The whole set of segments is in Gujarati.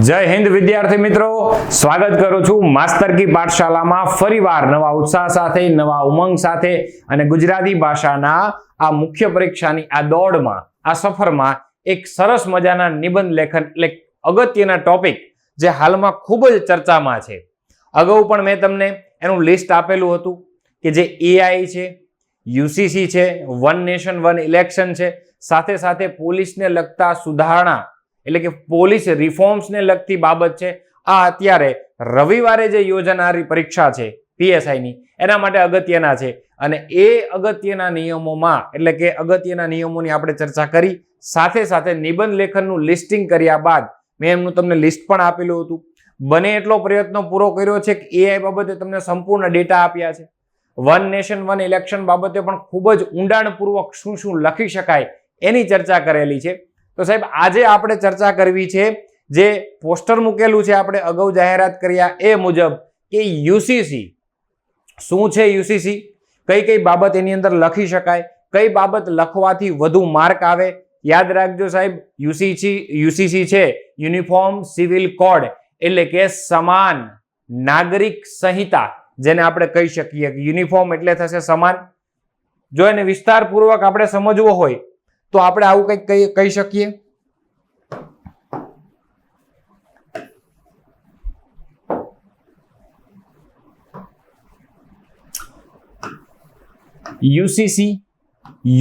જય હિન્દ વિદ્યાર્થી મિત્રો, સ્વાગત કરું છું માસ્ટર કી પાઠશાલામાં ફરીવાર નવા ઉત્સાહ સાથે, નવા ઉમંગ સાથે અને ગુજરાતી ભાષાના આ મુખ્ય પરીક્ષાની આ દોડમાં, આ સફરમાં એક સરસ મજાના નિબંધ લેખન એટલે અગત્યના ટોપિક જે હાલમાં ખૂબ જ ચર્ચામાં છે. અગાઉ પણ મેં તમને એનું લિસ્ટ આપેલું હતું કે જે એઆઈ છે, યુસીસી છે, વન નેશન વન ઇલેક્શન છે, સાથે સાથે પોલીસને લગતા સુધારણા એટલે કે પોલીસ રિફોર્મ્સને લગતી બાબત છે. આ અત્યારે રવિવારે જે યોજાનારી પરીક્ષા છે પીએસઆઈની, એના માટે અગત્યના છે અને એ અગત્યના નિયમોમાં એટલે કે અગત્યના નિયમોની આપણે ચર્ચા કરી. સાથે સાથે નિબંધ લેખનનું લિસ્ટિંગ કર્યા બાદ મેં એમનું તમને લિસ્ટ પણ આપેલું હતું. બને એટલો પ્રયત્ન પૂરો કર્યો છે કે એઆઈ બાબતે તમને સંપૂર્ણ ડેટા આપ્યા છે. વન નેશન વન ઇલેક્શન બાબતે પણ ખૂબ જ ઊંડાણપૂર્વક શું શું લખી શકાય એની ચર્ચા કરેલી છે. તો સાહેબ આજે આપણે ચર્ચા કરવી છે જે પોસ્ટર મૂકેલું છે, આપણે અગાઉ જાહેરાત કર્યા એ મુજબ કે યુસીસી શું છે, યુસીસી કઈ કઈ બાબત એની અંદર લખી શકાય, કઈ બાબત લખવાથી વધુ માર્ક આવે. યાદ રાખજો સાહેબ, યુસીસી છે યુનિફોર્મ સિવિલ કોડ એટલે કે સમાન નાગરિક સંહિતા, જેને આપણે કહી શકીએ કે યુનિફોર્મ એટલે થશે સમાન. જો એને વિસ્તારપૂર્વક આપણે સમજવો હોય તો આપણે આવું કંઈક કહી શકીએ. યુસીસી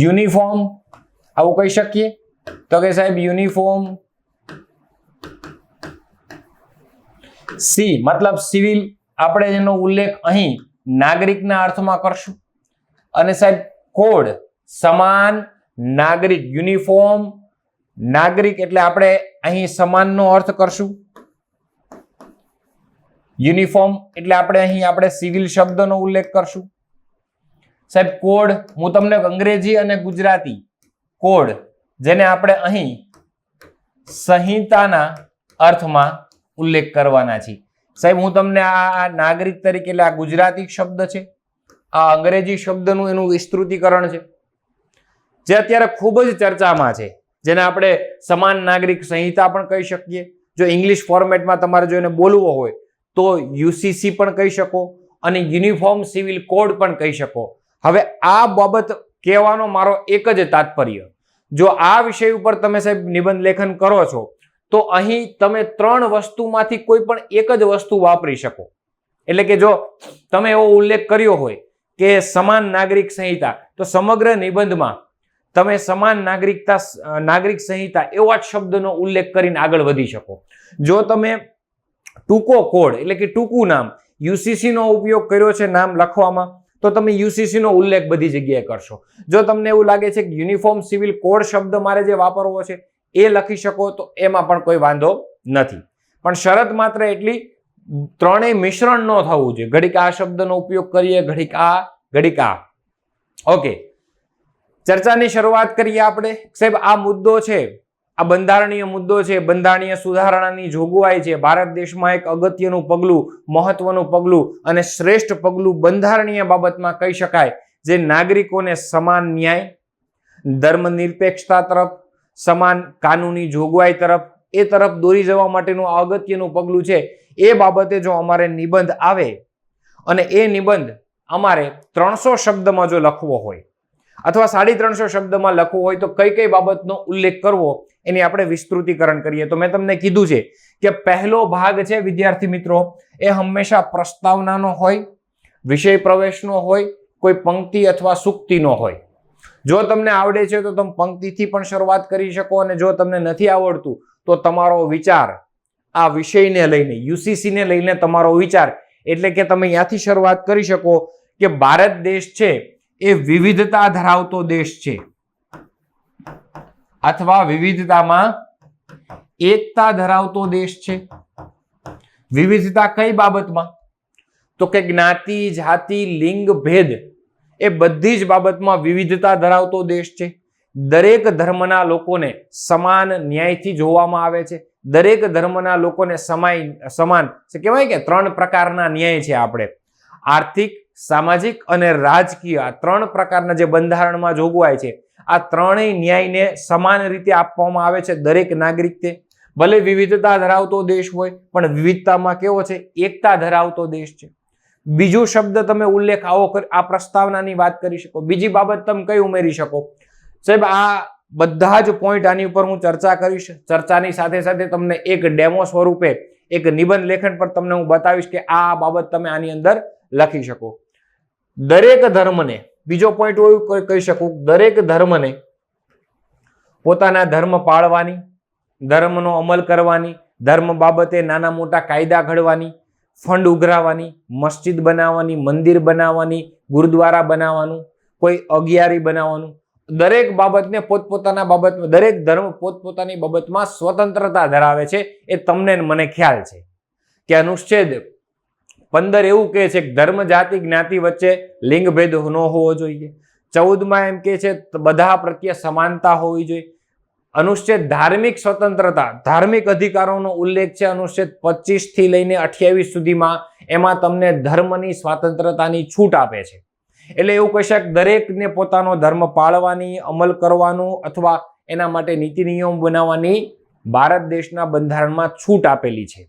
યુનિફોર્મ આવું કહી શકીએ તો કે સાહેબ યુનિફોર્મ સી મતલબ સિવિલ, આપણે એનો ઉલ્લેખ અહીં નાગરિકના અર્થમાં કરશું. અને સાહેબ કોડ સમાન નાગરિક, યુનિફોર્મ નાગરિક એટલે આપણે અહીં સમાનનો અર્થ કરશું. યુનિફોર્મ એટલે આપણે સિવિલ શબ્દનો ઉલ્લેખ કરશું. સાહેબ કોડ, હું તમને અંગ્રેજી અને ગુજરાતી કોડ જેને આપણે અહીં સંહિતાના અર્થમાં ઉલ્લેખ કરવાના છીએ. સાહેબ હું તમને આ નાગરિક તરીકે એટલે આ ગુજરાતી શબ્દ છે, આ અંગ્રેજી શબ્દનું એનું વિસ્તૃતીકરણ છે જે અત્યારે ખૂબ જ ચર્ચામાં છે, જેને આપણે સમાન નાગરિક સંહિતા પણ કહી શકીએ. જો ઇંગ્લિશ ફોર્મેટમાં તમારે જો એને બોલવો હોય તો યુસીસી પણ કહી શકો અને યુનિફોર્મ સિવિલ કોડ પણ કહી શકો. હવે આ બાબત કહેવાનો મારો એક જ તાત્પર્ય, જો આ વિષય ઉપર તમે સાહેબ નિબંધ લેખન કરો છો તો અહીં તમે ત્રણ વસ્તુમાંથી કોઈ પણ એક જ વસ્તુ વાપરી શકો. એટલે કે જો તમે એવો ઉલ્લેખ કર્યો હોય કે સમાન નાગરિક સંહિતા, તો સમગ્ર નિબંધમાં તમે સમાન નાગરિક સંહિતા એવા જ શબ્દનો ઉલ્લેખ કરીને આગળ વધી શકો. જો તમે ટૂંકો કોડ એટલે કે ટૂંકું નામ યુસીસી નો ઉપયોગ કર્યો છે નામ લખવામાં, તો તમે યુસીસી નો ઉલ્લેખ બધી જગ્યાએ કરશો. જો તમને એવું લાગે છે કે યુનિફોર્મ સિવિલ કોડ શબ્દ મારે જે વાપરવો છે એ લખી શકો તો એમાં પણ કોઈ વાંધો નથી. પણ શરત માત્ર એટલી, ત્રણેય મિશ્રણ ન થવું જોઈએ. ઘડીક આ શબ્દનો ઉપયોગ કરીએ, ઘડીક આ. ઓકે, ચર્ચાની શરૂઆત કરીએ આપણે. સાહેબ આ મુદ્દો છે, આ બંધારણીય મુદ્દો છે, બંધારણીય સુધારણાની જોગવાઈ છે. ભારત દેશમાં એક અગત્યનું પગલું, મહત્વનું પગલું અને શ્રેષ્ઠ પગલું બંધારણીય બાબતમાં કહી શકાય, જે નાગરિકોને સમાન ન્યાય, ધર્મનિરપેક્ષતા તરફ, સમાન કાનૂની જોગવાઈ તરફ, એ તરફ દોરી જવા માટેનું અગત્યનું પગલું છે. એ બાબતે જો અમારે નિબંધ આવે અને એ નિબંધ અમારે 300 શબ્દમાં જો લખવો હોય અથવા 350 શબ્દમાં લખવું હોય તો કઈ કઈ બાબતનો ઉલ્લેખ કરવો એની આપણે વિસ્તૃતીકરણ કરીએ. તો મેં તમને કીધું છે કે પહેલો ભાગ છે વિદ્યાર્થી મિત્રો, એ હંમેશા પ્રસ્તાવનાનો હોય, વિષય પ્રવેશનો હોય, કોઈ પંક્તિ અથવા સૂક્તિનો હોય. જો તમને આવડે છે તો તમે પંક્તિથી પણ શરૂઆત કરી શકો અને જો તમને નથી આવડતું તો તમારો વિચાર આ વિષયને લઈને, યુસીસી ને લઈને તમારો વિચાર એટલે કે તમે ત્યાંથી શરૂઆત કરી શકો કે ભારત દેશ છે એ વિવિધતા ધરાવતો દેશ છે અથવા વિવિધતામાં એકતા ધરાવતો દેશ છે. વિવિધતા કઈ બાબતમાં? તો કે જ્ઞાતિ, જાતિ, લિંગ, ભેદ એ બધી જ બાબતમાં વિવિધતા ધરાવતો દેશ છે. દરેક ધર્મના લોકોને સમાન ન્યાયથી જોવામાં આવે છે. દરેક ધર્મના લોકોને સમાન કહેવાય કે 3 પ્રકારના ન્યાય છે. આપણે આર્થિક, સામાજિક અને રાજકીય, આ 3 પ્રકારના જે બંધારણમાં જોગવાઈ છે, આ ત્રણેય ન્યાયને સમાન રીતે આપવામાં આવે છે દરેક નાગરિકને. ભલે વિવિધતા ધરાવતો દેશ હોય પણ વિવિધતામાં કેવો છે? એકતા ધરાવતો દેશ છે. બીજો શબ્દ તમે ઉલ્લેખ આવો આ પ્રસ્તાવનાની વાત કરી શકો. બીજી બાબત તમે કઈ ઉમેરી શકો? સાહેબ આ બધા જ પોઈન્ટ આની ઉપર હું ચર્ચા કરીશ. ચર્ચાની સાથે સાથે તમને એક ડેમો સ્વરૂપે એક નિબંધ લેખન પર તમને હું બતાવીશ કે આ બાબત તમે આની અંદર લખી શકો. દરેક ધર્મને, બીજો પોઈન્ટ એવું કહી શકું, દરેક ધર્મને પોતાના ધર્મ પાળવાની, ધર્મનો અમલ કરવાની, ધર્મ બાબતે નાના મોટા કાયદા ઘડવાની, ફંડ ઉઘરાવવાની, મસ્જિદ બનાવવાની, મંદિર બનાવવાની, ગુરુદ્વારા બનાવવાનું, કોઈ અગિયારી બનાવવાનું, દરેક બાબતને પોતપોતાના બાબતમાં, દરેક ધર્મ પોતપોતાની બાબતમાં સ્વતંત્રતા ધરાવે છે. એ તમને મને ખ્યાલ છે કે અનુચ્છેદ 15 એવું કહે છે કે ધર્મ, જાતિ, જ્ઞાતિ વચ્ચે લિંગ ભેદ ન હોવો જોઈએ. 14 એમ કે છે બધા પ્રત્યે સમાનતા હોવી જોઈએ. અનુચ્છેદ ધાર્મિક સ્વતંત્રતા, ધાર્મિક અધિકારોનો ઉલ્લેખ છે અનુચ્છેદ 25 થી લઈને 28 સુધીમાં. એમાં તમને ધર્મની સ્વતંત્રતાની છૂટ આપે છે. એટલે એવું કહી શકાય દરેકને પોતાનો ધર્મ પાળવાની, અમલ કરવાનું અથવા એના માટે નીતિ નિયમ બનાવવાની ભારત દેશના બંધારણમાં છૂટ આપેલી છે.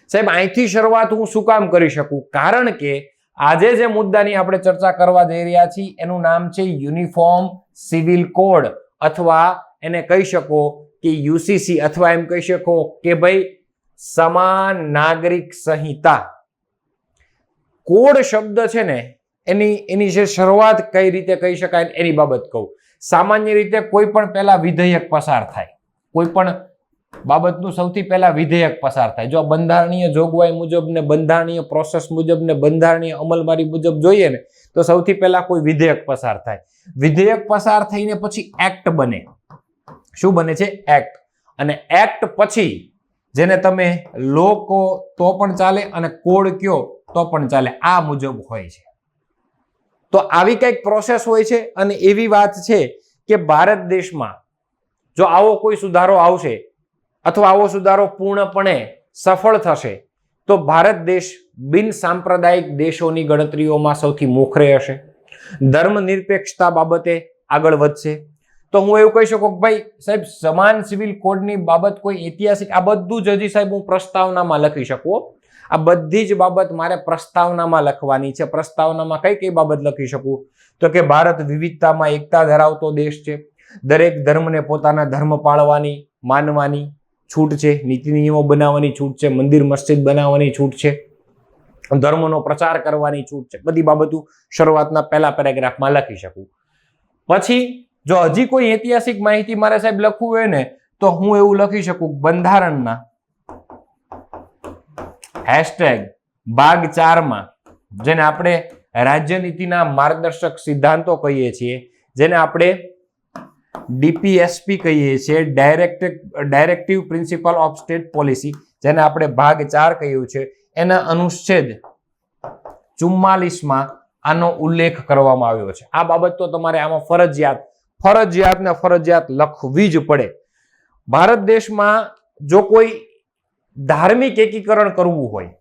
સાહેબ અહીંથી શરૂઆત હું શું કામ કરી શકું? કારણ કે આજે જે મુદ્દાની આપણે ચર્ચા કરવા જઈ રહ્યા છીએ એનું નામ છે યુનિફોર્મ સિવિલ કોડ, અથવા એને કહી શકો કે યુસીસી, અથવા એમ કહી શકો કે ભાઈ સમાન નાગરિક સંહિતા. કોડ શબ્દ છે ને એની જે શરૂઆત કઈ રીતે કહી શકાય એની બાબત કહું. સામાન્ય રીતે કોઈ પણ પહેલા વિધેયક પસાર થાય, કોઈ પણ બાબતનું સૌથી પહેલા વિધેયક પસાર થાય. જો બંધારણીય જોગવાઈ મુજબ ને બંધારણીય પ્રોસેસ મુજબ ને બંધારણીય અમલવારી મુજબ જોઈએ ને તો સૌથી પહેલા કોઈ વિધેયક પસાર થાય. વિધેયક પસાર થઈને પછી એક્ટ બને. શું બને છે? એક્ટ. અને એક્ટ પછી જેને તમે લો કહો તો પણ ચાલે અને કોડ કયો તો પણ ચાલે, આ મુજબ હોય છે. તો આવી કંઈક પ્રોસેસ હોય છે. અને એવી વાત છે કે ભારત દેશમાં જો આવો કોઈ સુધારો આવશે અથવા આવો સુધારો પૂર્ણપણે સફળ થશે તો ભારત દેશ બિન સાંપ્રદાયિક દેશોની ગણતરીઓમાં સૌથી મોખરે હશે. ધર્મ નિરપેક્ષતા બાબતે આગળ વધશે. તો હું એવું કહી શકું કે ભાઈ સાહેબ સમાન સિવિલ કોડની બાબત કોઈ ઐતિહાસિક, આ બધું જ હજી સાહેબ હું પ્રસ્તાવનામાં લખી શકું. આ બધી જ બાબત મારે પ્રસ્તાવનામાં લખવાની છે. પ્રસ્તાવનામાં કઈ કઈ બાબત લખી શકું? તો કે ભારત વિવિધતામાં એકતા ધરાવતો દેશ છે. દરેક ધર્મને પોતાના ધર્મ પાળવાની, માનવાની છૂટ છે. નીતિ નિયમો બનાવવાની છૂટ છે. મંદિર મસ્જિદ બનાવવાની છૂટ છે. ધર્મનો પ્રચાર કરવાની છૂટ છે. બધી બાબતો શરૂઆતના પહેલા પેરેગ્રાફમાં લખી શકું. પછી જો હજી કોઈ ઐતિહાસિક માહિતી મારે સાહેબ લખવું હોય ને તો હું એવું લખી શકું બંધારણના હેશટેગ ભાગ 4 જેને આપણે રાજ્યનીતિના માર્ગદર્શક સિદ્ધાંતો કહીએ છીએ, જેને આપણે ડીપીએસપી કહીએ છીએ, directive principal of state policy, જેને આપણે ભાગ 4 કહ્યું છે, એના અનુચ્છેદ 44 આનો ઉલ્લેખ કરવામાં આવ્યો છે. આ બાબત તો તમારે આમાં ફરજિયાત લખવી જ પડે. ભારત દેશમાં જો કોઈ ધાર્મિક એકીકરણ કરવું હોય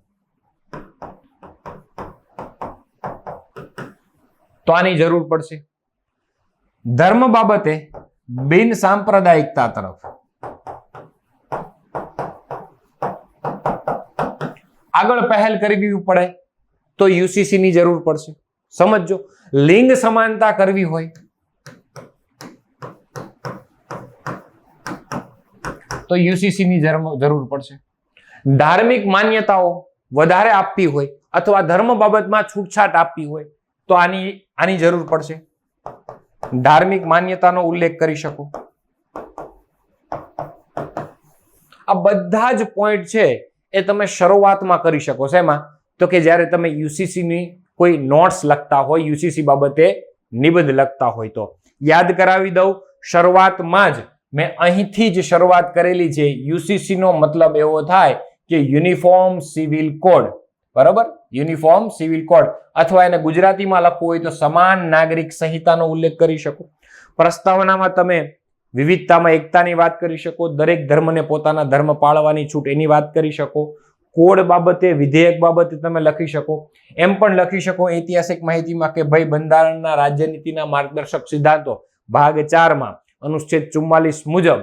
તો આની જરૂર પડશે. ધર્મ બાબતે બિન સાંપ્રદાયિકતા તરફ આગળ પહેલ કરવી પડે તો યુસીસી ની જરૂર પડશે. સમજો, લિંગ સમાનતા કરવી હોય તો યુસીસી ની જરૂર પડશે. ધાર્મિક માન્યતાઓ વધારે આપવી હોય અથવા ધર્મ બાબતમાં છૂટછાટ આપવી હોય તો આની જરૂર પડશે. ધાર્મિક માન્યતાનો ઉલ્લેખ કરી શકો. આ બધા જ પોઈન્ટ છે એ તમે શરૂઆતમાં કરી શકો. શેમાં? તો કે જ્યારે તમે યુસીસી ની કોઈ નોટ્સ લખતા હોય, યુસીસી બાબતે નિબંધ લખતા હોય તો. યાદ કરાવી દઉં, શરૂઆતમાં જ મેં અહીંથી જ શરૂઆત કરેલી છે. યુસીસી નો મતલબ એવો થાય કે યુનિફોર્મ સિવિલ કોડ, બરાબર? યુનિફોર્મ સિવિલ કોડ, અથવા એને ગુજરાતીમાં લખવું હોય તો સમાન નાગરિક સંહિતાનો ઉલ્લેખ કરી શકો. પ્રસ્તાવનામાં તમે વિવિધતામાં એકતાની વાત કરી શકો. દરેક ધર્મને પોતાના ધર્મ પાળવાની છૂટ એની વાત કરી શકો. કોડ બાબતે, વિધેયક બાબતે તમે લખી શકો. એમ પણ લખી શકો ઐતિહાસિક માહિતીમાં કે ભાઈ બંધારણના રાજ્યનીતિના માર્ગદર્શક સિદ્ધાંતો ભાગ 4 અનુચ્છેદ 44 મુજબ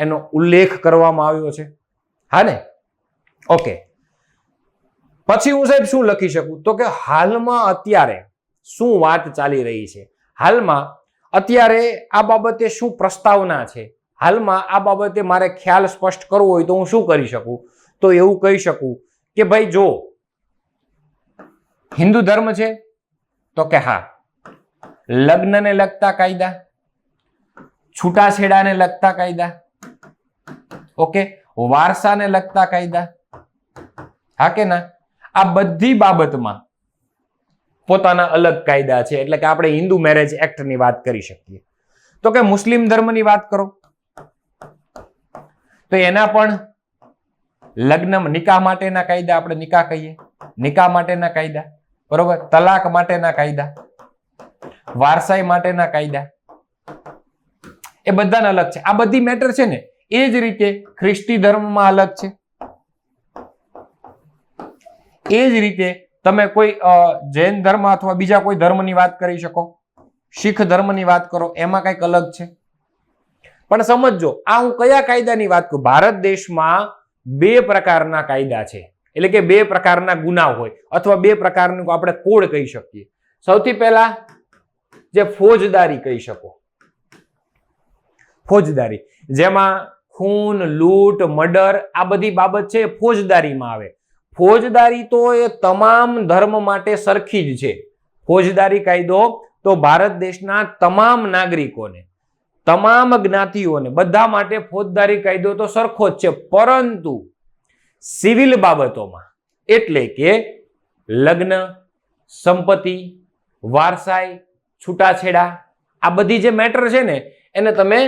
એનો ઉલ્લેખ કરવામાં આવ્યો છે. હા ને? ઓકે. પછી હું સાહેબ શું લખી શકું? તો કે હાલમાં અત્યારે શું વાત ચાલી રહી છે, હાલમાં અત્યારે આ બાબતે શું પ્રસ્તાવના છે, હાલમાં આ બાબતે મારે ખ્યાલ સ્પષ્ટ કરવો હોય તો હું શું કરી શકું? તો એવું કહી શકું કે ભાઈ જો હિન્દુ ધર્મ છે તો કે હા, લગ્નને લગતા કાયદા, છૂટાછેડાને લગતા કાયદા, ઓકે, વારસાને લગતા કાયદા, હા કે ના, આ બધી બાબતમાં પોતાના અલગ કાયદા છે. એટલે કે આપણે હિન્દુ મેરેજ એક્ટ ની વાત કરી શકીએ. તો કે મુસ્લિમ ધર્મની વાત કરો તો એના પણ લગ્ન નિકાહ માટેના કાયદા, આપણે નિકાહ કહીએ, નિકાહ માટેના કાયદા, બરોબર, તલાક માટેના કાયદા, વારસાઈ માટેના કાયદા, એ બધાના અલગ છે. આ બધી મેટર છે ને. એ જ રીતે ખ્રિસ્તી ધર્મમાં અલગ છે. એ જ રીતે તમે કોઈ જૈન ધર્મ અથવા બીજા કોઈ ધર્મની વાત કરી શકો, શીખ ધર્મની વાત કરો, એમાં કંઈક અલગ છે. પણ સમજો આ હું કયા કાયદાની વાત કરું? ભારત દેશમાં બે પ્રકારના કાયદા છે, એટલે કે બે પ્રકારના ગુના હોય અથવા બે પ્રકારનું આપણે કોડ કહી શકીએ. સૌથી પહેલા જે ફોજદારી કહી શકો, ફોજદારી, જેમાં ખૂન, લૂંટ, મર્ડર આ બધી બાબત છે ફોજદારીમાં આવે. ફોજદારી તો એ તમામ ધર્મ માટે સરખી જ છે. ફોજદારી કાયદો તો ભારત દેશના તમામ નાગરિકોને, તમામ જ્ઞાતિઓને, બધા માટે ફોજદારી કાયદો તો સરખો જ છે. પરંતુ સિવિલ બાબતોમાં, એટલે કે લગ્ન, સંપત્તિ, વારસાઈ, છૂટાછેડા, આ બધી જે મેટર છે ને એને તમે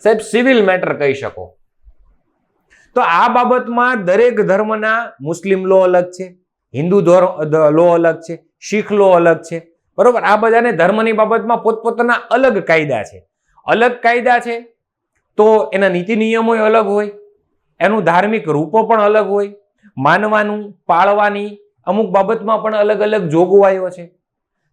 સાહેબ સિવિલ મેટર કહી શકો. તો આ બાબતમાં દરેક ધર્મના મુસ્લિમ લો અલગ છે, હિન્દુ લો અલગ છે, શીખ લો અલગ છે, બરોબર. આ બધાને ધર્મની બાબતમાં પોતપોતાના અલગ કાયદા છે. અલગ કાયદા છે તો એના નીતિ નિયમો અલગ હોય, એનું ધાર્મિક રૂપો પણ અલગ હોય, માનવાનું, પાળવાની અમુક બાબતમાં પણ અલગ અલગ જોગવાઈઓ છે.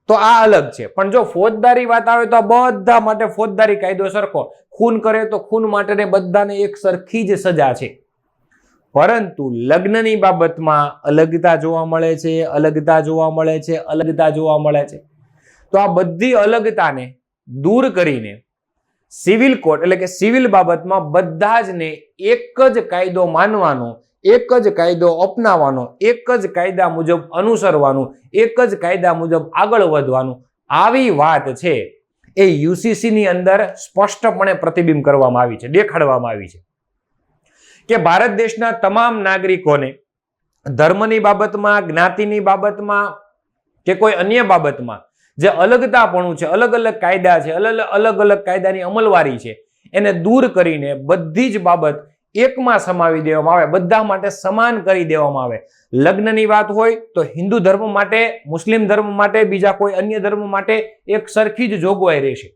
તો આ અલગ છે. પણ જો ફોજદારી વાત આવે તો આ બધા માટે ફોજદારી કાયદો સરખો. ખૂન કરે તો ખૂન માટે બધાને એક સરખી જ સજા છે. પરંતુ લગ્નની બાબતમાં અલગતા જોવા મળે છે, અલગતા જોવા મળે છે, અલગતા જોવા મળે છે. તો આ બધી અલગતાને દૂર કરીને સિવિલ કોડ, એટલે કે સિવિલ બાબતમાં બધા જ ને એક જ કાયદો માનવાનો, એક જ કાયદો અપનાવવાનો, એક જ કાયદા મુજબ અનુસરવાનું, એક જ કાયદા મુજબ આગળ વધવાનું, આવી વાત છે એ યુસીસી ની અંદર સ્પષ્ટપણે પ્રતિબિંબ કરવામાં આવી છે, દેખાડવામાં આવી છે કે ભારત દેશના તમામ નાગરિકોને ધર્મની બાબતમાં, જ્ઞાતિની બાબતમાં કે કોઈ અન્ય બાબતમાં જે અલગતાપણું છે, અલગ અલગ કાયદા છે, અલગ અલગ કાયદાની અમલવારી છે, એને દૂર કરીને બધી જ બાબત એકમાં સમાવી દેવામાં આવે, બધા માટે સમાન કરી દેવામાં આવે. લગ્નની વાત હોય તો હિન્દુ ધર્મ માટે, મુસ્લિમ ધર્મ માટે, બીજા કોઈ અન્ય ધર્મ માટે એક સરખી જ જોગવાઈ રહેશે.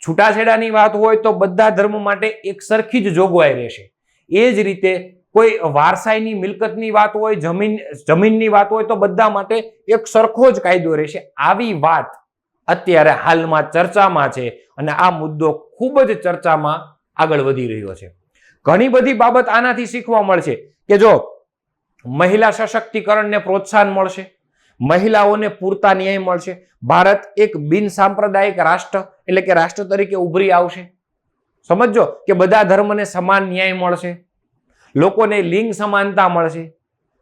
છૂટાછેડાની વાત હોય તો બધા ધર્મ માટે એક સરખી જ જોગવાઈ રહેશે. એ જ રીતે કોઈ વારસાઈની મિલકતની વાત હોય, જમીનની વાત હોય તો બધા માટે એક સરખો જ કાયદો રહેશે. આવી વાત અત્યારે હાલમાં ચર્ચામાં છે અને આ મુદ્દો ખૂબ જ ચર્ચામાં આગળ વધી રહ્યો છે. ઘણી બધી બાબત આનાથી શીખવા મળશે કે જો મહિલા સશક્તિકરણને પ્રોત્સાહન મળશે, મહિલાઓને પૂરતા ન્યાય મળશે, ભારત એક બિન સાંપ્રદાયિક રાષ્ટ્ર એટલે કે રાષ્ટ્ર તરીકે ઉભરી આવશે. સમજો કે બધા ધર્મને સમાન ન્યાય મળશે, લોકોને લિંગ સમાનતા મળશે,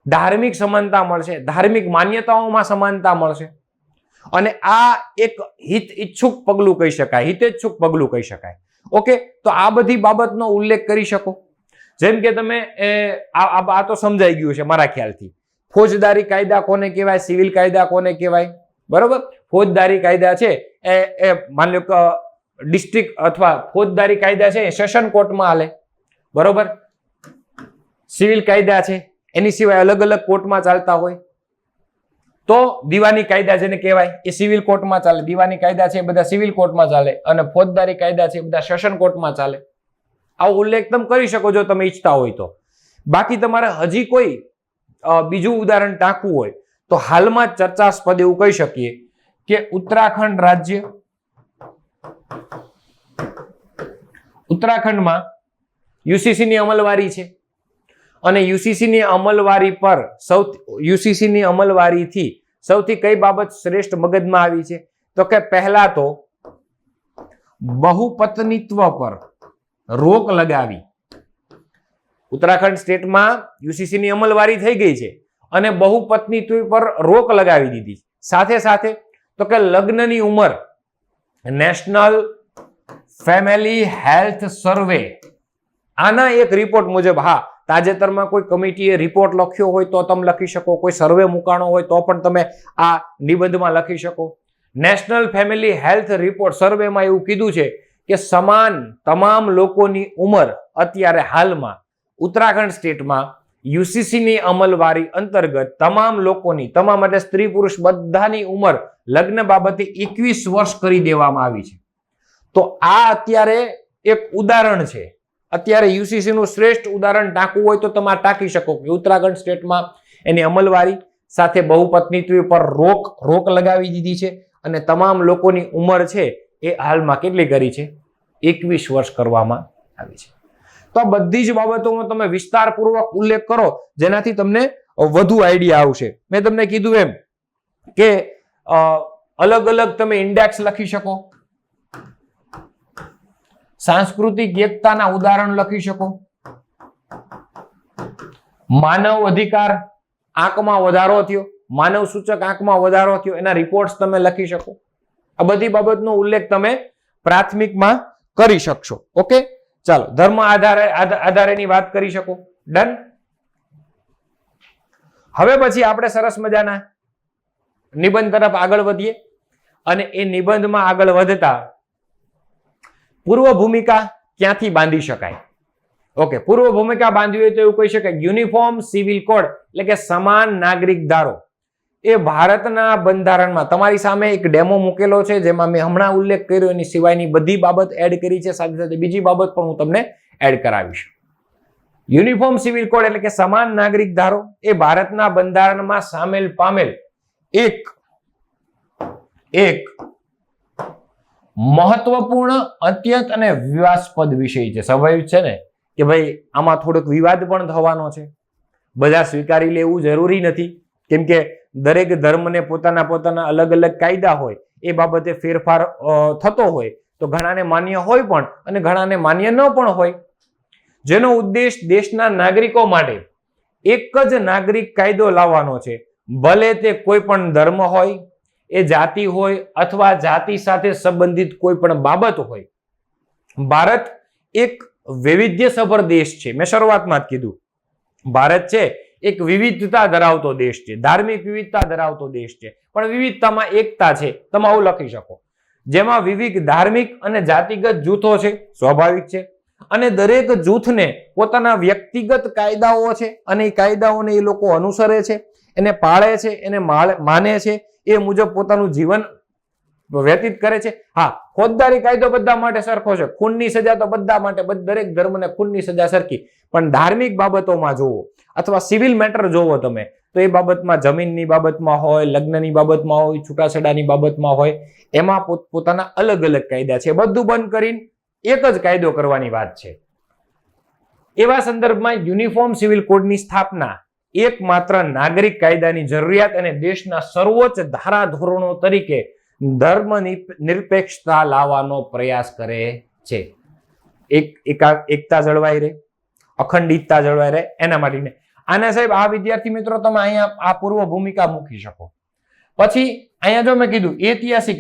ધાર્મિક સમાનતા મળશે, ધાર્મિક માન્યતાઓમાં સમાનતા મળશે. અને આ એક હિત ઈચ્છુક પગલું કહી શકાય, હિતેચ્છુક પગલું કહી શકાય. ઓકે, તો આ બધી બાબતનો ઉલ્લેખ કરી શકો. જેમ કે તમે આ તો સમજાઈ ગયું છે મારા ખ્યાલથી. ફોજદારી કાયદા કોને કહેવાય, સિવિલ કાયદા કોને કહેવાય, બરોબર. ફોજદારી કાયદા છે એ માની લો કે ડિસ્ટ્રિક્ટ અથવા ફોજદારી કાયદા છે એ સેશન કોર્ટમાં હાલે, બરોબર. સિવિલ કાયદા છે એની સિવાય અલગ અલગ કોર્ટમાં ચાલતા હોય. તો દીવાની કાયદા જેને કહેવાય એ સિવિલ કોર્ટમાં ચાલે, દીવાની કાયદા છે એ બધા સિવિલ કોર્ટમાં ચાલે, અને ફોજદારી કાયદા છે એ બધા સેશન કોર્ટમાં ચાલે. આવો ઉલ્લેખ તમે કરી શકો જો તમે ઈચ્છતા હોય તો. બાકી તમારે હજી કોઈ બીજું ઉદાહરણ ટાંકવું હોય તો હાલમાં ચર્ચાસ્પદ એવું કહી શકીએ કે ઉત્તરાખંડમાં યુસીસી ની અમલવારી છે અને યુસીસી ની અમલવારી પર યુસીસી ની અમલવારીથી સૌથી કઈ બાબત શ્રેષ્ઠ મગજમાં આવી છે? તો કે પહેલા તો બહુપત્નીત્વ પર રોક લગાવી. ઉત્તરાખંડ સ્ટેટમાં યુસીસી ની અમલવારી થઈ ગઈ છે અને બહુપત્નીત્વ પર રોક લગાવી દીધી. સાથે સાથે તો કે લગ્નની ઉંમર, નેશનલ ફેમિલી હેલ્થ સર્વે, આના એક રિપોર્ટ મુજબ, હા તાજેતરમાં કોઈ કમિટીએ રિપોર્ટ લખ્યો હોય તો તમે લખી શકો, કોઈ સર્વે મુકાણો હોય તો પણ તમે આ નિબંધમાં લખી શકો. નેશનલ ફેમિલી હેલ્થ રિપોર્ટ સર્વેમાં એવું કીધું છે કે સમાન તમામ લોકોની ઉંમર અત્યારે હાલમાં ઉત્તરાખંડ સ્ટેટમાં યુસીસી ની અમલવારી અંતર્ગત તમામ લોકોની, તમામ એટલે સ્ત્રી પુરુષ બધાની ઉંમર લગ્ન બાબતે 21 વર્ષ કરી દેવામાં આવી છે. તો આ અત્યારે એક ઉદાહરણ છે. અત્યારે યુસીસી નું શ્રેષ્ઠ ઉદાહરણ ટાંકવું હોય તો તમે ટાંકી શકો કે ઉત્તરાખંડ સ્ટેટમાં એની અમલવારી સાથે બહુપત્નીત્વ પર રોક લગાવી દીધી છે અને તમામ લોકોની ઉંમર છે એ હાલમાં કેટલી કરી છે? 21 વર્ષ કરવામાં આવી છે. તો બધી જ બાબતોનો તમે વિસ્તારપૂર્વક ઉલ્લેખ કરો જેનાથી તમને વધુ આઈડિયા આવશે. મેં તમને કીધું એમ કે અલગ અલગ તમે ઇન્ડેક્સ લખી શકો, સાંસ્કૃતિક એકતાના ઉદાહરણ લખી શકો, માનવ અધિકાર આંકમાં વધારો થયો, માનવ સૂચક આંકમાં વધારો થયો, એના રિપોર્ટ્સ તમે લખી શકો. આ બધી બાબતનો ઉલ્લેખ તમે પ્રાથમિકમાં કરી શકશો. ઓકે, ચાલો ધર્મ આધારેની વાત કરી શકો. ડન. હવે પછી આપણે સરસ મજાના નિબંધ તરફ આગળ વધીએ અને એ નિબંધમાં આગળ વધતા પૂર્વ ભૂમિકા ક્યાંથી બાંધી શકાય? ઓકે, પૂર્વ ભૂમિકા બાંધવી હોય તો એવું કહી શકાય યુનિફોર્મ સિવિલ કોડ એટલે કે સમાન નાગરિક ધારો એ ભારતના બંધારણમાં, તમારી સામે એક ડેમો મૂકેલો છે જેમાં મેં હમણાં ઉલ્લેખ કર્યો એની સિવાયની બધી બાબત એડ કરી છે. સાથે સાથે બીજી બાબત પણ હું તમને એડ કરાવીશ. યુનિફોર્મ સિવિલ કોડ એટલે કે સમાન નાગરિક ધારો એ ભારતના બંધારણમાં સામેલ પામેલ એક મહત્વપૂર્ણ, અત્યંત અને વિવાદાસ્પદ વિષય છે. સ્વાભાવિક છે ને કે ભાઈ આમાં થોડોક વિવાદ પણ થવાનો છે. બધા સ્વીકારી લેવું જરૂરી નથી, કેમ કે દરેક ધર્મને પોતાના અલગ અલગ કાયદા હોય, એ બાબતે ફેરફાર થતો હોય તો ઘણાને માન્ય હોય પણ અને ઘણાને માન્ય ન પણ હોય. જેનો ઉદ્દેશ દેશના નાગરિકો માટે એક જ નાગરિક કાયદો લાવવાનો છે, ભલે તે કોઈ પણ ધર્મ હોય, એ જાતિ હોય અથવા જાતિ સાથે સંબંધિત કોઈ પણ બાબત હોય. ભારત એક વૈવિધ્યસભર દેશ છે. મેં શરૂઆતમાં જ કીધું, ભારત છે એક વિવિધતા ધરાવતો દેશ છે, ધાર્મિક વિવિધતા ધરાવતો દેશ છે, પણ વિવિધતામાં એકતા છે. તમે આવું લખી શકો, જેમાં વિવિધ ધાર્મિક અને જાતિગત જૂથો છે. સ્વાભાવિક છે. અને દરેક જૂથને પોતાના વ્યક્તિગત કાયદાઓ છે અને એ કાયદાઓને એ લોકો અનુસરે છે, એને પાળે છે, એને માને છે, એ મુજબ પોતાનું જીવન વ્યતીત કરે છે. હા, ફોજદારી કાયદો બધા માટે સરખો છે, ખૂનની સજા તો બધા માટે, દરેક ધર્મને ખૂનની સજા સરખી. પણ ધાર્મિક બાબતોમાં જોવો અથવા સિવિલ મેટર જોવો તમે તો એ બાબતમાં, જમીનની બાબતમાં હોય, લગ્નની બાબતમાં હોય, છૂટાછેડાની બાબતમાં હોય, એમાં પોતાના અલગ અલગ કાયદા છે. બધું બંધ કરીને એક જ કાયદો કરવાની વાત છે. એવા સંદર્ભમાં યુનિફોર્મ સિવિલ કોડની સ્થાપના એકમાત્ર નાગરિક કાયદાની જરૂરિયાત અને દેશના સર્વોચ્ચ ધારાધોરણો તરીકે ધર્મ નિરપેક્ષતા લાવવાનો પ્રયાસ કરે છે. એકતા જળવાઈ રહે, અખંડિતતા જળવાઈ રહે, એના માટે. આના સાહેબ આ વિદ્યાર્થી મિત્રો તમે અહીંયા આ પૂર્વ ભૂમિકા મૂકી શકો. પછી અહીંયા જો મેં કીધું ઐતિહાસિક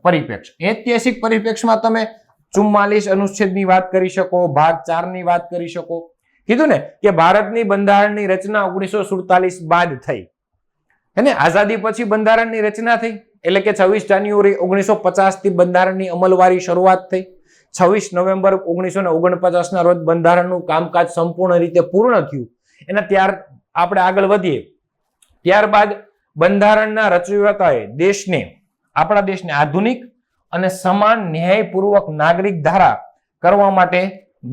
પરિપ્રેક્ષ, ઐતિહાસિક પરિપ્રેક્ષમાં તમે 44 અનુચ્છેદની વાત કરી શકો, ભાગ 4 ની વાત કરી શકો. કીધું ને કે ભારતની બંધારણની રચના 1947 બાદ થઈ, હે ને? આઝાદી પછી બંધારણની રચના થઈ, એટલે કે 26 જાન્યુઆરી 1950 થી બંધારણની અમલવારી શરૂઆત થઈ. 26 નવેમ્બર 1949 ના રોજ બંધારણનું કામકાજ સંપૂર્ણ રીતે પૂર્ણ થયું. એના આપણે આગળ વધીએ. ત્યારબાદ બંધારણના રચયિતાએ આપણા દેશને આધુનિક અને સમાન ન્યાયપૂર્વક નાગરિક ધારા કરવા માટે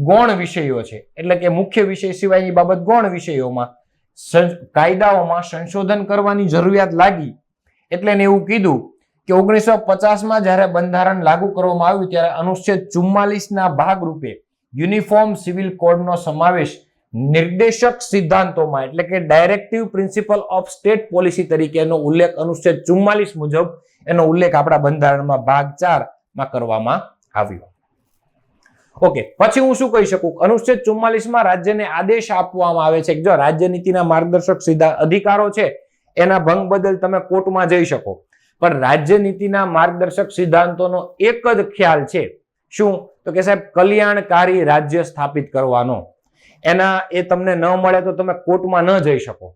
ગૌણ વિષયો છે, એટલે કે મુખ્ય વિષય સિવાયની બાબત ગૌણ વિષયોમાં કાયદાઓમાં સંશોધન કરવાની જરૂરિયાત લાગી. એટલે એને એવું કીધું કે 1950 માં જ્યારે બંધારણ લાગુ કરવામાં આવ્યું ત્યારે અનુચ્છેદ 44 ના ભાગરૂપે યુનિફોર્મ સિવિલ કોડનો સમાવેશ નિર્દેશક સિદ્ધાંતોમાં એટલે કે directive principal of state policy તરીકેનો ઉલ્લેખ અનુચ્છેદ 44 મુજબ એનો ઉલ્લેખ આપણા બંધારણમાં ભાગ 4 માં કરવામાં આવ્યો. ઓકે, પછી હું શું કહી શકું? અનુચ્છેદ 44 માં રાજ્યને આદેશ આપવામાં આવે છે કે જો રાજ્ય નીતિના માર્ગદર્શક સીધા અધિકારો છે એના ભંગ બદલ તમે કોર્ટમાં જઈ શકો, પણ રાજ્ય નીતિના માર્ગદર્શક સિદ્ધાંતોનો એક જ ખ્યાલ છે, શું? તો કે સાહેબ કલ્યાણકારી રાજ્ય સ્થાપિત કરવાનો. એના એ તમને ન મળે તો તમે કોર્ટમાં ન જઈ શકો.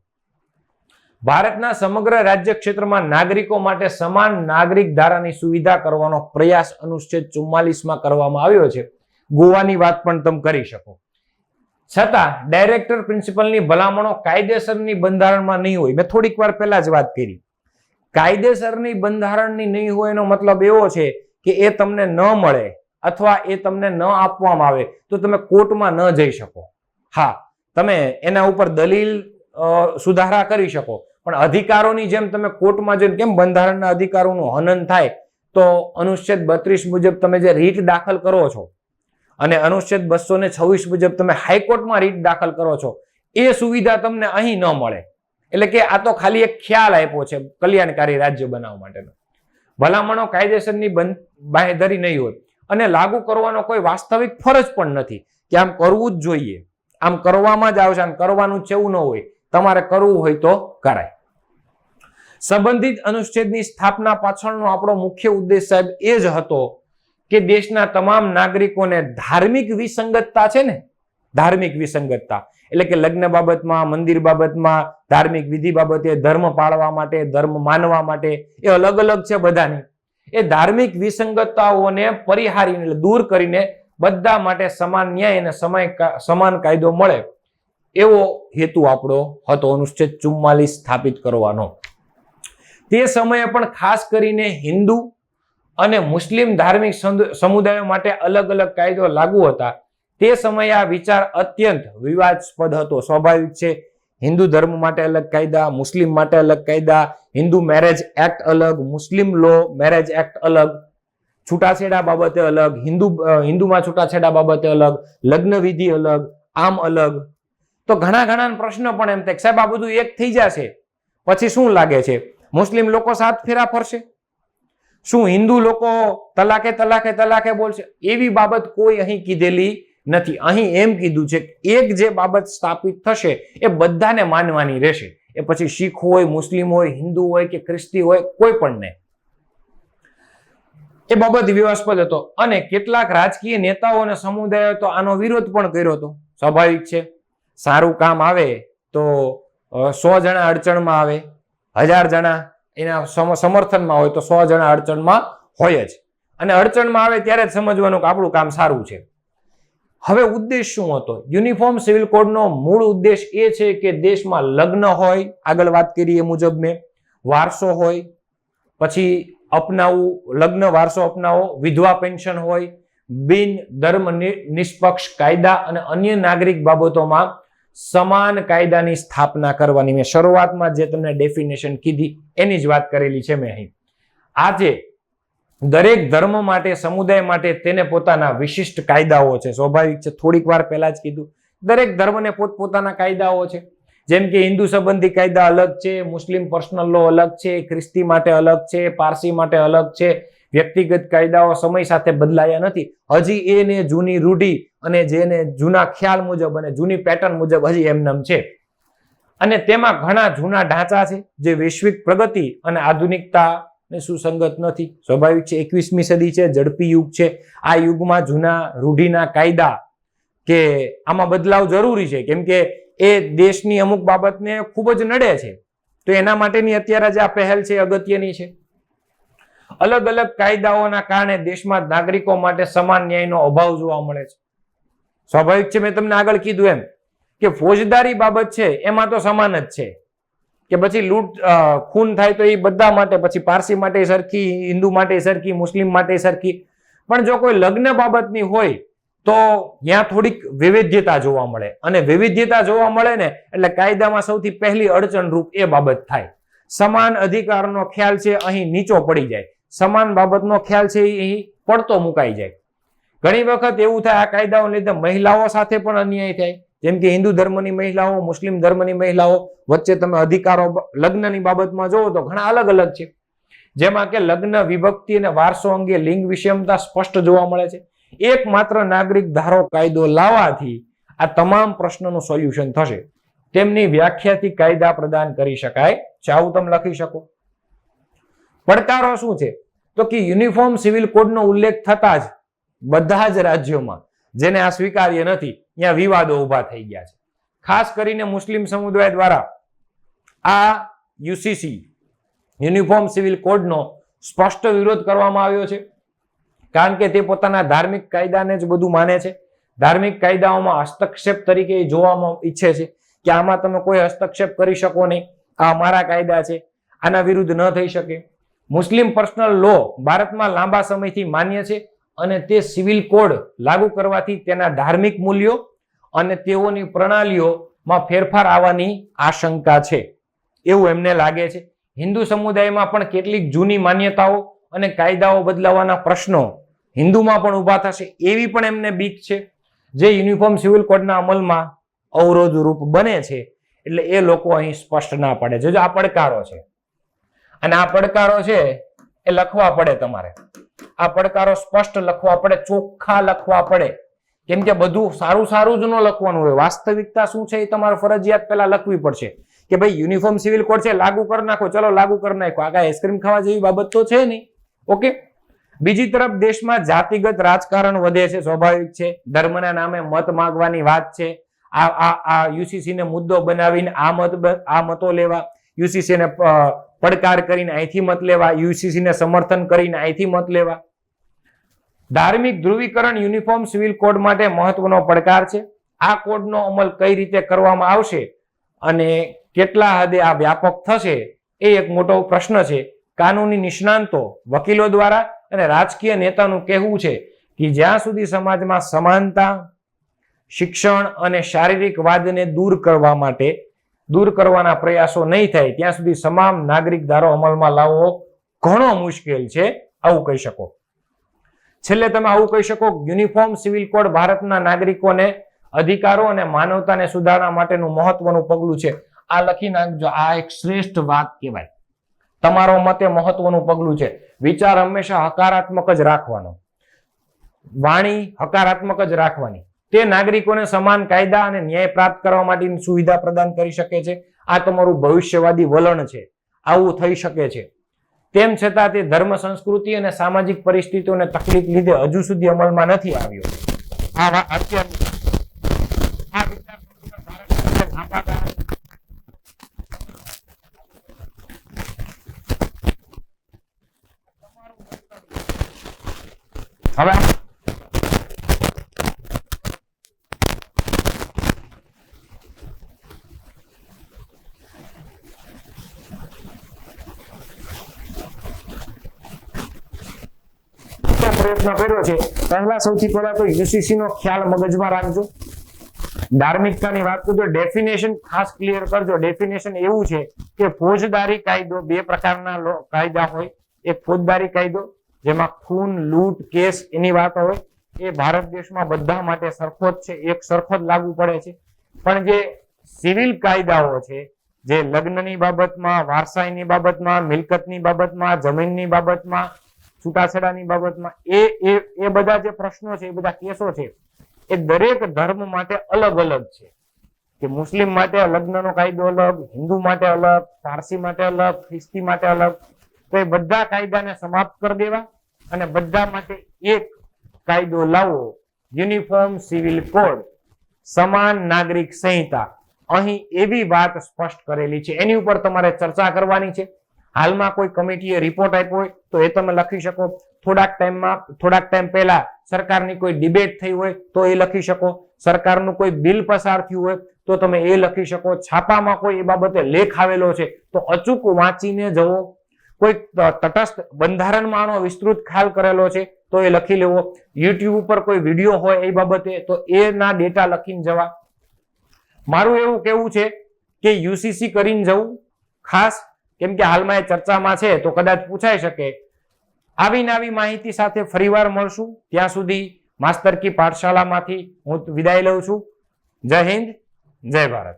ભારતના સમગ્ર રાજ્ય ક્ષેત્રમાં નાગરિકો માટે સમાન નાગરિક ધારાની સુવિધા કરવાનો પ્રયાસ અનુચ્છેદ 44 માં કરવામાં આવ્યો છે. ગોવાની વાત પણ તમે કરી શકો. છતાં ડાયરેક્ટર પ્રિન્સિપલની ભલામણો કાયદેસરની બંધારણમાં નહીં હોય. મેં થોડીક વાર પહેલા જ વાત કરી. કાયદેસરની બંધારણની નહીં હોય એનો મતલબ એવો છે કે એ તમને ન મળે અથવા એ તમને ન આપવામાં આવે તો તમે કોર્ટમાં ન જઈ શકો. હા, તમે એના ઉપર દલીલ સુધારા કરી શકો, પણ અધિકારોની જેમ તમે કોર્ટમાં જઈને કેમ બંધારણના અધિકારોનું હનન થાય? તો અનુચ્છેદ 32 મુજબ તમે જે રીટ દાખલ કરો છો અને અનુચ્છેદ 226 મુજબ તમે હાઈકોર્ટમાં રીટ દાખલ કરો છો એ સુવિધા તમને અહીં ન મળે. એટલે કે આ તો ખાલી એક ખ્યાલ આપ્યો છે કલ્યાણકારી રાજ્ય બનાવવા માટેનો. ભલામણો કાયદેસરની બાંહેધરી નહીં હોય અને લાગુ કરવાનો કોઈ વાસ્તવિક ફરજ પણ નથી કે આમ કરવું જ જોઈએ, આમ કરવામાં જ આવશે, આમ કરવાનું જ એવું ન હોય. તમારે કરવું હોય તો કરાય. સંબંધિત અનુચ્છેદની સ્થાપના પાછળનો આપણો મુખ્ય ઉદ્દેશ સાહેબ એ જ હતો કે દેશના તમામ નાગરિકોને ધાર્મિક વિસંગતતા છે ને, ધાર્મિક વિસંગતતા એટલે કે લગ્ન બાબતમાં, મંદિર બાબતમાં, ધાર્મિક વિધિ બાબતે, ધર્મ પાળવા માટે, ધર્મ માનવા માટે એ અલગ અલગ છે બધાની. એ ધાર્મિક વિસંગતતાઓને પરિહારીને દૂર કરીને બધા માટે સમાન ન્યાય અને સમાન કાયદો મળે એવો હેતુ આપણો હતો અનુચ્છેદ 44 સ્થાપિત કરવાનો. તે સમયે પણ ખાસ કરીને હિન્દુ અને મુસ્લિમ ધાર્મિક સમુદાયો માટે અલગ અલગ કાયદો લાગુ હતા. તે સમયે આ વિચાર અત્યંત વિવાદાસ્પદ હતો. સ્વાભાવિક છે, હિન્દુ ધર્મ માટે અલગ કાયદા, મુસ્લિમ માટે અલગ કાયદા, હિન્દુ મેરેજ એક્ટ અલગ, મુસ્લિમ લો મેરેજ એક્ટ અલગ, છૂટાછેડા બાબતે અલગ, હિન્દુમાં છૂટાછેડા બાબતે અલગ, લગ્ન વિધિ અલગ, આમ અલગ. તો ઘણા પ્રશ્ન પણ એમ થાય સાહેબ આ બધું એક થઈ જશે પછી શું લાગે છે મુસ્લિમ લોકો 7 ફેરા ફરશે? શું હિન્દુ લોકો તલાકે બોલશે? એવી બાબત કોઈ અહીં કીધેલી નથી. અહીં એમ કીધું છે એક જે બાબત સ્થાપિત થશે એ બધાને માનવાની રહેશે. એ પછી શીખ હોય, મુસ્લિમ હોય, હિન્દુ હોય કે ખ્રિસ્તી હોય, કોઈ પણ નહીં. એ બાબત વિવાદાસ્પદ હતો અને કેટલાક રાજકીય નેતાઓ અને સમુદાયો તો આનો વિરોધ પણ કર્યો હતો. સ્વાભાવિક છે, સારું કામ આવે તો 100 જણા અડચણમાં આવે, 1000 જણા એના સમર્થનમાં હોય તો 100 જણા અડચણમાં હોય જ. અને અડચણમાં આવે ત્યારે જ સમજવાનું કે આપણું કામ સારું છે. હવે ઉદ્દેશ શું હતો? યુનિફોર્મ સિવિલ કોડનો મૂળ ઉદ્દેશ એ છે કે દેશમાં લગ્ન હોય, આગળ વાત કરી એ મુજબ મેં, વારસો હોય, પછી અપનાવવું, લગ્ન વારસો અપનાવો, વિધવા પેન્શન હોય, બિન ધર્મ નિષ્પક્ષ કાયદા અને અન્ય નાગરિક બાબતોમાં સમાન કાયદાની સ્થાપના કરવાની. મેં શરૂઆતમાં જે તમને ડેફિનેશન કીધી એની જ વાત કરેલી છે મેં અહીં. આજે દરેક ધર્મ માટે, સમુદાય માટે તેને પોતાના વિશિષ્ટ કાયદાઓ છે. સ્વાભાવિક છે, થોડીક વાર પહેલા જ કીધું, દરેક ધર્મને પોતપોતાના કાયદાઓ છે. જેમ કે હિન્દુ સંબંધી કાયદા અલગ છે, મુસ્લિમ પર્સનલ લો અલગ છે, ખ્રિસ્તી માટે અલગ છે, પારસી માટે અલગ છે. વ્યક્તિગત કાયદાઓ સમય સાથે બદલાયા નથી. હજી એને જૂની રૂઢી અને જેને જૂના ખ્યાલ મુજબ અને જૂની પેટર્ન મુજબ હજી એમનેમ છે. અને તેમાં ઘણા જૂના ઢાંચા છે જે વૈશ્વિક પ્રગતિ અને આધુનિકતાને સુસંગત નથી. સ્વાભાવિક છે, 21મી સદી છે, ઝડપી યુગ છે. આ યુગમાં જૂના રૂઢિના કાયદા કે આમાં બદલાવ જરૂરી છે, કેમ કે એ દેશની અમુક બાબતને ખૂબ જ નડે છે. તો એના માટેની અત્યારે જે આ પહેલ છે અગત્યની છે. અલગ અલગ કાયદાઓના કારણે દેશમાં નાગરિકો માટે સમાન ન્યાયનો અભાવ જોવા મળે છે. સ્વાભાવિક છે, મેં તમને આગળ કીધું એમ કે ફોજદારી બાબત છે એમાં તો સમાન જ છે કે પછી લૂંટ ખૂન થાય તો એ બધા માટે, પછી પારસી માટે સરખી, હિન્દુ માટે સરખી, મુસ્લિમ માટે સરખી. પણ જો કોઈ લગ્ન બાબતની હોય તો ત્યાં થોડીક વૈવિધ્યતા જોવા મળે, અને વૈવિધ્યતા જોવા મળે ને એટલે કાયદામાં સૌથી પહેલી અડચણરૂપ એ બાબત થાય. સમાન અધિકારનો ખ્યાલ છે અહીં નીચો પડી જાય, સમાન બાબતનો ખ્યાલ છે અહીં પડતો મુકાઈ જાય. ઘણી વખત એવું થાય આ કાયદાઓને લીધે મહિલાઓ સાથે પણ અન્યાય થાય, જેમ કે હિન્દુ ધર્મની મહિલાઓ, મુસ્લિમ ધર્મની મહિલાઓ વચ્ચે તમે અધિકારો લગ્નની બાબતમાં જોવો તો ઘણા અલગ અલગ છે, જેમાં કે લગ્ન, વિભક્તિ અને વારસો અંગે લિંગ વિષમતા સ્પષ્ટ જોવા મળે છે. એકમાત્ર નાગરિક ધારો કાયદો લાવવાથી આ તમામ પ્રશ્નોનું સોલ્યુશન થશે. તેમની વ્યાખ્યાથી કાયદા પ્રદાન કરી શકાય છે. આવું તમે લખી શકો. પડકારો શું છે? તો કે યુનિફોર્મ સિવિલ કોડનો ઉલ્લેખ થતા જ બધા જ રાજ્યોમાં જેને આ સ્વીકાર્ય નથી ત્યાં વિવાદો ઉભા થઈ ગયા છે. ખાસ કરીને મુસ્લિમ સમુદાય દ્વારા આ યુસીસી યુનિફોર્મ સિવિલ કોડનો સ્પષ્ટ વિરોધ કરવામાં આવ્યો છે, કારણ કે તે પોતાના ધાર્મિક કાયદાને જ બધું માને છે. ધાર્મિક કાયદાઓમાં હસ્તક્ષેપ તરીકે જોવામાં ઈચ્છે છે કે આમાં તમે કોઈ હસ્તક્ષેપ કરી શકો નહીં, આ અમારા કાયદા છે, આના વિરુદ્ધ ન થઈ શકે. મુસ્લિમ પર્સનલ લો ભારતમાં લાંબા સમયથી માન્ય છે અને તે સિવિલ કોડ લાગુ કરવાથી તેના ધાર્મિક મૂલ્યો અને તેઓની પ્રણાલીઓમાં ફેરફાર આવવાની આશંકા છે એવું એમને લાગે છે. હિન્દુ સમુદાયમાં પણ કેટલીક જૂની માન્યતાઓ અને કાયદાઓ બદલાવાના પ્રશ્નો હિન્દુમાં પણ ઉભા થશે એવી પણ એમને બીક છે, જે યુનિફોર્મ સિવિલ કોડના અમલમાં અવરોધરૂપ બને છે. એટલે એ લોકો અહીં સ્પષ્ટ ના પડે છે. જો આ પડકારો છે અને આ પડકારો છે એ લખવા પડે, તમારે આ પડકારો સ્પષ્ટ લખવા પડે, ચોખ્ખા લખવા પડે, કેમ કે બધું સારું સારું જ ન લખવાનું હોય. વાસ્તવિકતા શું છે એ તમારે ફરજિયાત પહેલા લખવી પડશે કે ભાઈ યુનિફોર્મ સિવિલ કોડ છે, લાગુ કરી નાખો, ચલો લાગુ કરી નાખો. આ કાંઈ આઈસ્ક્રીમ ખાવા જેવી બાબત તો છે નહીં. ઓકે. બીજી તરફ દેશમાં જાતિગત રાજકારણ વધે છે, સ્વાભાવિક છે. ધર્મના નામે મત માંગવાની વાત છે. આ યુસીસી ને મુદ્દો બનાવીને આ મતો લેવા, યુસીસી ને પડકાર કરીને અહીંથી મત લેવા, યુસીસી ને સમર્થન કરીને અહીંથી મત લેવા. ધાર્મિક ધ્રુવીકરણ યુનિફોર્મ સિવિલ કોડ માટે મહત્વનો પડકાર છે. આ કોડનો અમલ કઈ રીતે કરવામાં આવશે અને કેટલા હદે આ વ્યાપક થશે એ એક મોટો પ્રશ્ન છે. કાનૂની નિષ્ણાંતો, વકીલો દ્વારા અને રાજકીય નેતાનું કહેવું છે કે જ્યાં સુધી સમાજમાં સમાનતા, શિક્ષણ અને શારીરિક વાદને દૂર કરવાના પ્રયાસો નહીં થાય ત્યાં સુધી તમામ નાગરિક ધારો અમલમાં લાવવો ઘણો મુશ્કેલ છે, આવું કહી શકો. છેલ્લે તમે આવું કહી શકો, યુનિફોર્મ સિવિલ કોડ ભારતના નાગરિકોને અધિકારો અને માનવતાને સુધારવા માટેનું મહત્વનું પગલું છે. આ લખી નાખજો, આ એક શ્રેષ્ઠ વાત કહેવાય. તમારો મતે મહત્વનું પગલું છે. વિચાર હંમેશા હકારાત્મક જ રાખવાનો, વાણી હકારાત્મક જ રાખવાની. તે નાગરિકોને સમાન કાયદા અને ન્યાય પ્રાપ્ત કરવા માટેની સુવિધા પ્રદાન કરી શકે છે. આ તમારું ભવિષ્યવાદી વલણ છે, આવું થઈ શકે છે. તેમ છતાં તે ધર્મ, સંસ્કૃતિ અને સામાજિક પરિસ્થિતિઓને તકલીફ લીધે હજુ સુધી અમલમાં નથી આવ્યો. હવે પ્રયત્ન કર્યો છે. પહેલા સૌથી પહેલા તો યુસીસી નો ખ્યાલ મગજમાં રાખજો. ધાર્મિકતાની વાત કરજો, ડેફિનેશન ખાસ ક્લિયર કરજો. ડેફિનેશન એવું છે કે ફોજદારી કાયદો, બે પ્રકારના કાયદા હોય. એક ફોજદારી કાયદો જેમાં ખૂન, લૂંટ, કેસ એની વાત હોય, એ ભારત દેશમાં બધા માટે સરખો જ છે, એક સરખો જ લાગુ પડે છે. પણ જે સિવિલ કાયદાઓ છે, જે લગ્નની બાબતમાં, વારસાઈની બાબતમાં, મિલકતની બાબતમાં, જમીનની બાબતમાં, છૂટાછેડાની બાબતમાં, એ બધા જે પ્રશ્નો છે, એ બધા કેસો છે, એ દરેક ધર્મ માટે અલગ અલગ છે. કે મુસ્લિમ માટે લગ્નનો કાયદો અલગ, હિન્દુ માટે અલગ, પારસી માટે અલગ, ખ્રિસ્તી માટે અલગ. તો એ બધા કાયદાને સમાપ્ત કરી દેવા અને બધા માટે એક કાયદો લાવવો, યુનિફોર્મ સિવિલ કોડ, સમાન નાગરિક સંહિતા. અહીં એવી વાત સ્પષ્ટ કરેલી છે, એની ઉપર તમારે ચર્ચા કરવાની છે. હાલમાં કોઈ કમિટીએ રિપોર્ટ આપ્યો હોય તો એ તમે લખી શકો. થોડાક ટાઈમ પહેલા સરકારની કોઈ ડિબેટ થઈ હોય તો એ લખી શકો. સરકારનું કોઈ બિલ પસાર થયું હોય તો તમે એ લખી શકો. છાપામાં કોઈ એ બાબતે લેખ આવેલો છે તો અચૂક વાંચીને જવો. કોઈ તટસ્થ બંધારણમાં આનો વિસ્તૃત ખ્યાલ કરેલો છે તો એ લખી લેવો. યુટ્યુબ ઉપર કોઈ વિડીયો હોય એ બાબતે તો એના ડેટા લખીને જવા. મારું એવું કહેવું છે કે યુસીસી કરીને જવું ખાસ, કેમ કે હાલમાં એ ચર્ચામાં છે તો કદાચ પૂછાઈ શકે. આવી માહિતી સાથે ફરીવાર મળશું. ત્યાં સુધી માસ્તર કી પાઠશાલામાંથી હું વિદાય લઉં છું. જય હિન્દ, જય ભારત.